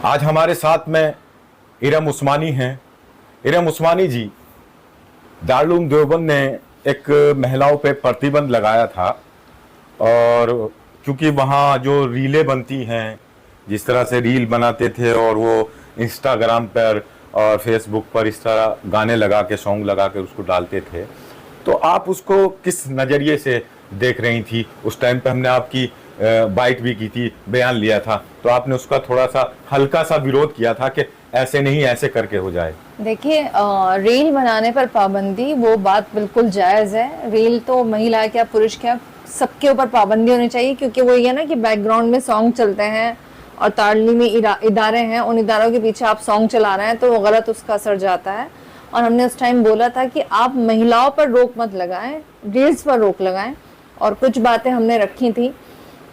आज हमारे साथ में इरम उस्मानी हैं। इरम उस्मानी जी, दारुल देवबंद ने एक महिलाओं पे प्रतिबंध लगाया था, और क्योंकि वहाँ जो रीलें बनती हैं, जिस तरह से रील बनाते थे और वो इंस्टाग्राम पर और फेसबुक पर इस तरह गाने लगा के, सॉन्ग लगा के उसको डालते थे, तो आप उसको किस नज़रिए से देख रही थी? उस टाइम पे हमने आपकी बाइट भी की थी, बयान लिया था, तो आपने उसका थोड़ा सा हल्का सा विरोध किया था कि ऐसे नहीं, ऐसे करके हो जाए। देखिए, रील बनाने पर पाबंदी, वो बात बिल्कुल जायज़ है। रील तो महिला क्या पुरुष क्या सबके ऊपर पाबंदी होनी चाहिए, क्योंकि वो ये ना कि बैकग्राउंड में सॉन्ग चलते हैं और तालीमी इदारे हैं, उन इदारों के पीछे आप सॉन्ग चला रहे हैं तो वो गलत उसका असर जाता है। और हमने उस टाइम बोला था कि आप महिलाओं पर रोक मत लगाएं, रील्स पर रोक लगाएं। और कुछ बातें हमने रखी थी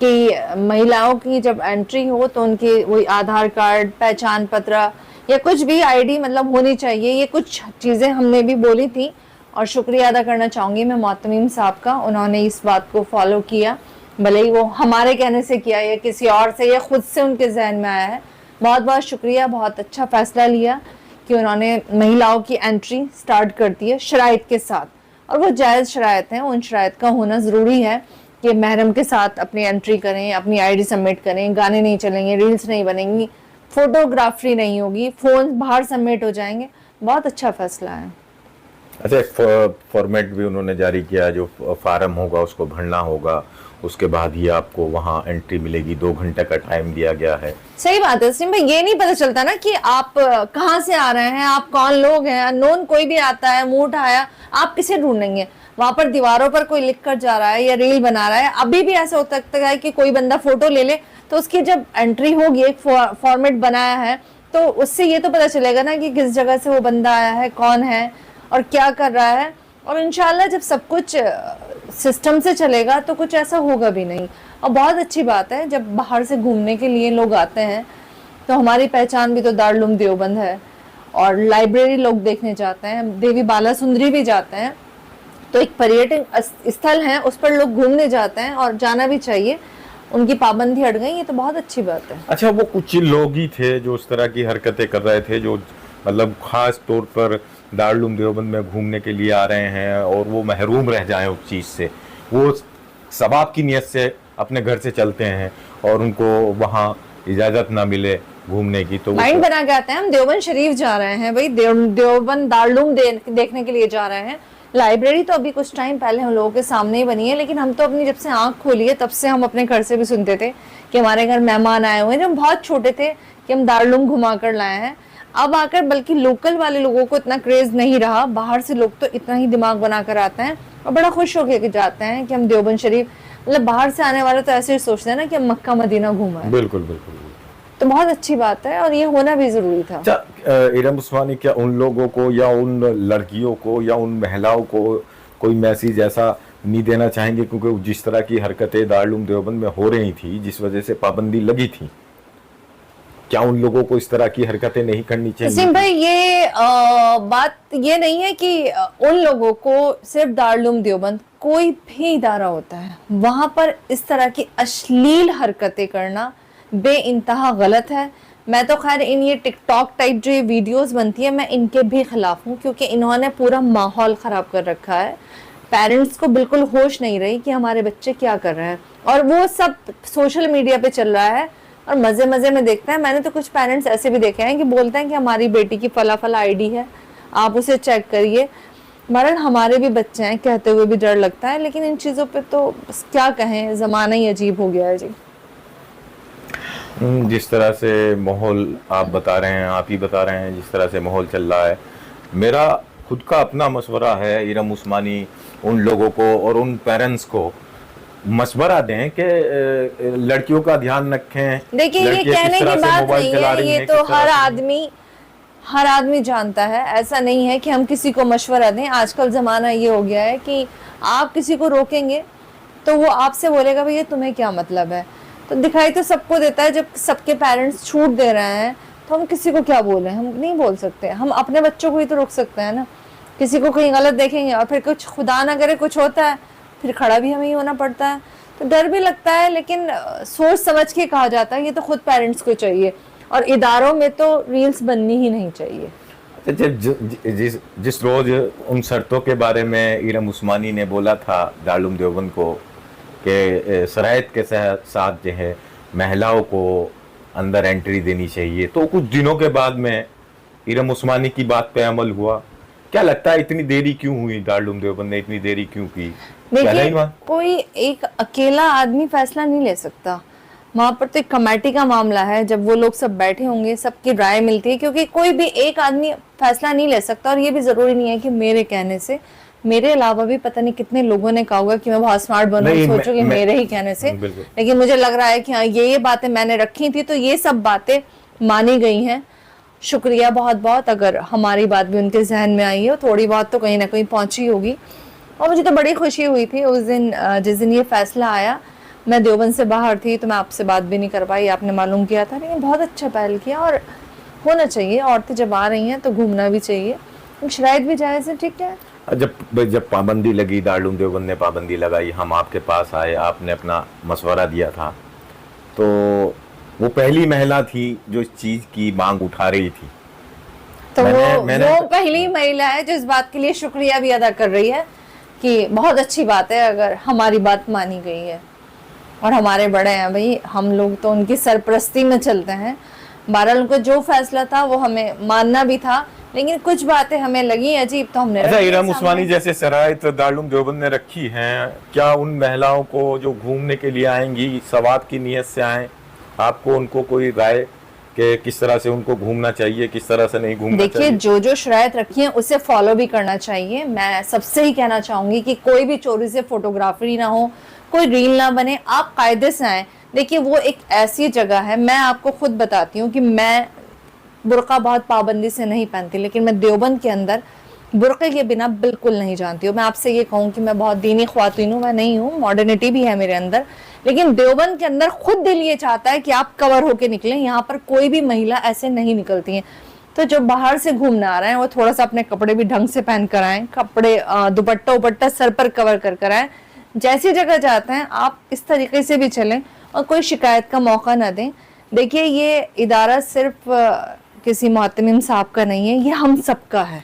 कि महिलाओं की जब एंट्री हो तो उनकी वही आधार कार्ड, पहचान पत्र या कुछ भी आईडी मतलब होनी चाहिए। ये कुछ चीज़ें हमने भी बोली थी और शुक्रिया अदा करना चाहूँगी मैं मोहतमीम साहब का, उन्होंने इस बात को फॉलो किया, भले ही वो हमारे कहने से किया या किसी और से या खुद से उनके जहन में आया है। बहुत बहुत शुक्रिया, बहुत अच्छा फैसला लिया कि उन्होंने महिलाओं की एंट्री स्टार्ट कर दी है शराइत के साथ, और वो जायज़ शराइत हैं, उन शराइत का होना ज़रूरी है कि महरम के साथ अपनी एंट्री करें, अपनी आईडी सबमिट करें, गाने नहीं चलेंगे, रील्स नहीं बनेंगी, फोटोग्राफी नहीं होगी, फ़ोन बाहर सबमिट हो जाएंगे। बहुत अच्छा फैसला है। अच्छा, एक फॉर्मेट भी उन्होंने जारी किया, जो फार्म होगा उसको भरना होगा, उसके बाद ही आपको वहाँ एंट्री मिलेगी, 2 घंटे का टाइम दिया गया है। सही बात है सिम भाई, ये नहीं पता चलता ना कि आप कहाँ से आ रहे हैं, आप कौन लोग हैं। अननोन कोई भी आता है, मुंह उठाया, आप किसे ढूंढेंगे? वहां पर दीवारों पर कोई लिख कर जा रहा है या रील बना रहा है। अभी भी ऐसा हो सकता है कि कोई बंदा फोटो ले ले, तो उसकी जब एंट्री होगी, एक फॉर्मेट बनाया है, तो उससे ये तो पता चलेगा ना कि किस जगह से वो बंदा आया है, कौन है और क्या कर रहा है। और इंशाल्लाह जब सब कुछ सिस्टम से चलेगा तो कुछ ऐसा होगा भी नहीं। और बहुत अच्छी बात है, जब बाहर से घूमने के लिए लोग आते हैं तो हमारी पहचान भी तो दारुल देवबंद है, और लाइब्रेरी लोग देखने जाते हैं, देवी बाला सुंदरी भी जाते हैं, तो एक पर्यटन स्थल है, उस पर लोग घूमने जाते हैं और जाना भी चाहिए। उनकी पाबंदी हट गई, ये तो बहुत अच्छी बात है। अच्छा, वो कुछ लोग ही थे जो इस तरह की हरकतें कर रहे थे, जो मतलब खास तौर पर दारुल देवबंद में घूमने के लिए आ रहे हैं और वो महरूम रह जाएं उस चीज़ से, वो सवाब की नीयत से अपने घर से चलते हैं और उनको वहाँ इजाज़त ना मिले घूमने की, तो माइंड बना के आते हैं। हम देवबंद शरीफ जा रहे हैं भाई, देवबंद दारुल देखने के लिए जा रहे हैं। लाइब्रेरी तो अभी कुछ टाइम पहले हम लोगों के सामने ही बनी है, लेकिन हम तो अपनी जब से आंख खोली है तब से हम अपने घर से भी सुनते थे कि हमारे घर मेहमान आए हुए हैं, जब हम बहुत छोटे थे कि हम दारुल घुमा कर लाए हैं। अब आकर बल्कि लोकल वाले लोगों को इतना क्रेज नहीं रहा, बाहर से लोग तो इतना ही दिमाग बनाकर आते हैं और बड़ा खुश होकर जाते हैं कि हम देवबंद शरीफ, मतलब बाहर से आने वाले तो ऐसे ही सोचते हैं ना कि हम मक्का मदीना घूमा है। बिल्कुल बिल्कुल, तो बहुत अच्छी बात है और ये होना भी जरूरी था। अच्छा, इरम उस्मानी, क्या उन लोगों को या उन लड़कियों को या उन महिलाओं को कोई मैसेज ऐसा नहीं देना चाहेंगे, क्योंकि जिस तरह की हरकतें दारुल देवबंद में हो रही थी, जिस वजह से पाबंदी लगी थी, क्या उन लोगों को इस तरह की हरकतें नहीं करनी चाहिए? सिम भाई, ये बात ये नहीं है कि उन लोगों को सिर्फ दारुल देवबंद, कोई भी इदारा होता है वहां पर इस तरह की अश्लील हरकतें करना बे इंतहा गलत है। मैं तो खैर इन ये टिकटॉक टाइप जो ये वीडियोस बनती है, मैं इनके भी खिलाफ हूँ, क्योंकि इन्होंने पूरा माहौल ख़राब कर रखा है। पेरेंट्स को बिल्कुल होश नहीं रही कि हमारे बच्चे क्या कर रहे हैं, और वो सब सोशल मीडिया पे चल रहा है और मज़े मज़े में देखते हैं। मैंने तो कुछ पेरेंट्स ऐसे भी देखे हैं कि बोलते हैं कि हमारी बेटी की फला फला आईडी है, आप उसे चेक करिए। मगर हमारे भी बच्चे हैं, कहते हुए भी डर लगता है, लेकिन इन चीज़ों पर तो क्या कहें, ज़माना ही अजीब हो गया है जी। जिस तरह से माहौल आप बता रहे हैं, आप ही बता रहे हैं, जिस तरह से माहौल चल रहा है, मेरा खुद का अपना मशवरा है इरम उस्मानी, उन लोगों को और उन पेरेंट्स को मशवरा दें कि लड़कियों का ध्यान रखें। देखिए, ये कहने की बात नहीं है, ये तो हर आदमी जानता है। ऐसा नहीं है कि हम किसी को मशवरा दें। आजकल ज़माना ये हो गया है कि आप किसी को रोकेंगे तो वो आपसे बोलेगा भैया तुम्हें क्या मतलब है। तो दिखाई तो सबको देता है, जब सबके पेरेंट्स छूट दे रहे हैं तो हम किसी को क्या बोलें? हम नहीं बोल सकते। हम अपने बच्चों को ही तो रोक सकते हैं ना। किसी को कहीं गलत देखेंगे और फिर कुछ खुदा ना करे कुछ होता है, फिर खड़ा भी हमें ही होना पड़ता है। तो डर भी लगता है, लेकिन सोच समझ के कहा जाता है, ये तो खुद पेरेंट्स को चाहिए। और इदारों में तो रील्स बननी ही नहीं चाहिए। जिस रोज उन शर्तों के बारे में इरम उस्मानी ने बोला था दारुल देवबंद को कि शराइत के साथ जो है महिलाओं को अंदर एंट्री देनी चाहिए, तो कुछ दिनों के बाद में इरम उस्मानी की बात पे अमल हुआ। क्या लगता है इतनी देरी क्यों हुई, दारुल देवबंद ने इतनी देरी क्यों की? देखिए, कोई एक अकेला आदमी फैसला नहीं ले सकता, वहां पर तो एक कमेटी का मामला है। जब वो लोग सब बैठे होंगे, सबकी राय मिलती है, क्योंकि कोई भी एक आदमी फैसला नहीं ले सकता। और ये भी जरूरी नहीं है कि मेरे कहने से, मेरे अलावा भी पता नहीं कितने लोगों ने कहा होगा कि मैं बहुत स्मार्ट बनूं, सोचो कि मेरे ही कहने से। लेकिन मुझे लग रहा है कि हाँ, ये बातें मैंने रखी थी, तो ये सब बातें मानी गई हैं। शुक्रिया बहुत बहुत, अगर हमारी बात भी उनके जहन में आई है, थोड़ी बहुत तो कहीं ना कहीं पहुंची होगी। और मुझे तो बड़ी खुशी हुई थी उस दिन, जिस दिन ये फैसला आया। मैं देवबंद से बाहर थी, तो मैं आपसे बात भी नहीं कर पाई, आपने मालूम किया था। लेकिन बहुत अच्छा पहल किया, और होना चाहिए। औरतें जब आ रही हैं तो घूमना भी चाहिए, शराइत भी जायज़ है, ठीक है। जब पाबंदी लगी, दारुल देवबंद ने पाबंदी लगाई, हम आपके पास आए, आपने अपना मशवरा दिया था, तो वो पहली महिला थी जो इस चीज की मांग उठा रही थी। तो वो पहली महिला है जो इस बात के लिए शुक्रिया भी अदा कर रही है कि बहुत अच्छी बात है अगर हमारी बात मानी गई है। और हमारे बड़े हैं भाई, हम लोग तो उनकी सरपरस्ती में चलते हैं। बहरहाल उनका जो फैसला था वो हमें मानना भी था, लेकिन कुछ बातें हमें लगी अजीब, तो हमने अच्छा, इरम उस्मानी जैसे शराइत दारुल देवबंद ने रखी हैं, क्या उन महिलाओं को जो घूमने के लिए आएंगी सवाब की नीयत से आए, आपको उनको कोई राय कि किस तरह से उनको घूमना चाहिए, किस तरह से नहीं घूमना चाहिए? देखिए, जो शराइत रखी है उसे फॉलो भी करना चाहिए। मैं सबसे ही कहना चाहूंगी कि कोई भी चोरी से फोटोग्राफरी ना हो, कोई रील ना बने, आप कायदे से आए। देखिए, वो एक ऐसी जगह है, मैं आपको खुद बताती हूँ कि मैं बुर्का बहुत पाबंदी से नहीं पहनती, लेकिन मैं देवबंद के अंदर बुर्के के बिना बिल्कुल नहीं जानती हूँ। मैं आपसे ये कहूँ कि मैं बहुत दीनी ख्वातीन हूँ, मैं नहीं हूँ, मॉडर्निटी भी है मेरे अंदर, लेकिन देवबंद के अंदर खुद दिल ये चाहता है कि आप कवर होके निकलें। यहाँ पर कोई भी महिला ऐसे नहीं निकलती है। तो जो बाहर से घूमने आ रहे हैं वो थोड़ा सा अपने कपड़े भी ढंग से पहन कर आए, कपड़े दुपट्टा उपट्टा सर पर कवर कर आए। जैसी जगह जाते हैं आप इस तरीके से भी चलें और कोई शिकायत का मौका ना दें। देखिए, ये इदारा सिर्फ किसी मोहतमिम साहब का नहीं है, ये हम सबका है।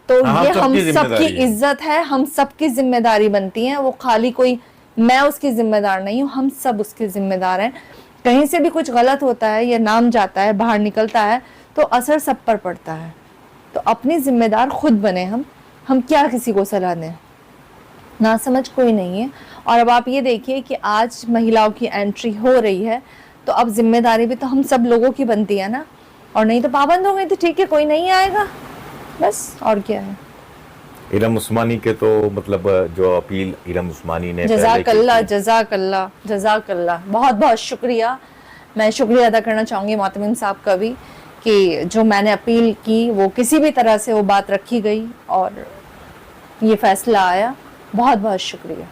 तो ये हम सबकी इज्जत है, हम सबकी जिम्मेदारी बनती है। वो खाली कोई मैं उसकी जिम्मेदार नहीं हूँ, हम सब उसके जिम्मेदार हैं। कहीं से भी कुछ गलत होता है या नाम जाता है, बाहर निकलता है, तो असर सब पर पड़ता है। तो अपनी जिम्मेदार खुद बने हम क्या किसी को सलाह दें, ना समझ कोई नहीं है। और अब आप ये देखिए कि आज महिलाओं की एंट्री हो रही है, तो अब जिम्मेदारी भी तो हम सब लोगों की बनती है ना। और नहीं तो पाबंद हो गई तो ठीक है, कोई नहीं आएगा, बस, और क्या है। इरम उस्मानी के तो मतलब जो अपील इरम उस्मानी ने जज़ाकल्लाह जज़ाकल्लाह जज़ाकल्लाह, बहुत बहुत शुक्रिया। मैं शुक्रिया अदा करना चाहूँगी मोहतमिम साहब का भी कि जो मैंने अपील की वो किसी भी तरह से वो बात रखी गई और ये फैसला आया। बहुत बहुत शुक्रिया।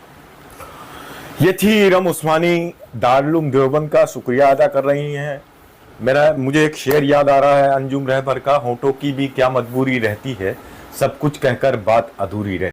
ये थी इरम उस्मानी, दारुल देवबंद का शुक्रिया अदा कर रही हैं। मुझे एक शेर याद आ रहा है अंजुम रहबर का, होठों की भी क्या मजबूरी रहती है, सब कुछ कहकर बात अधूरी रहती है।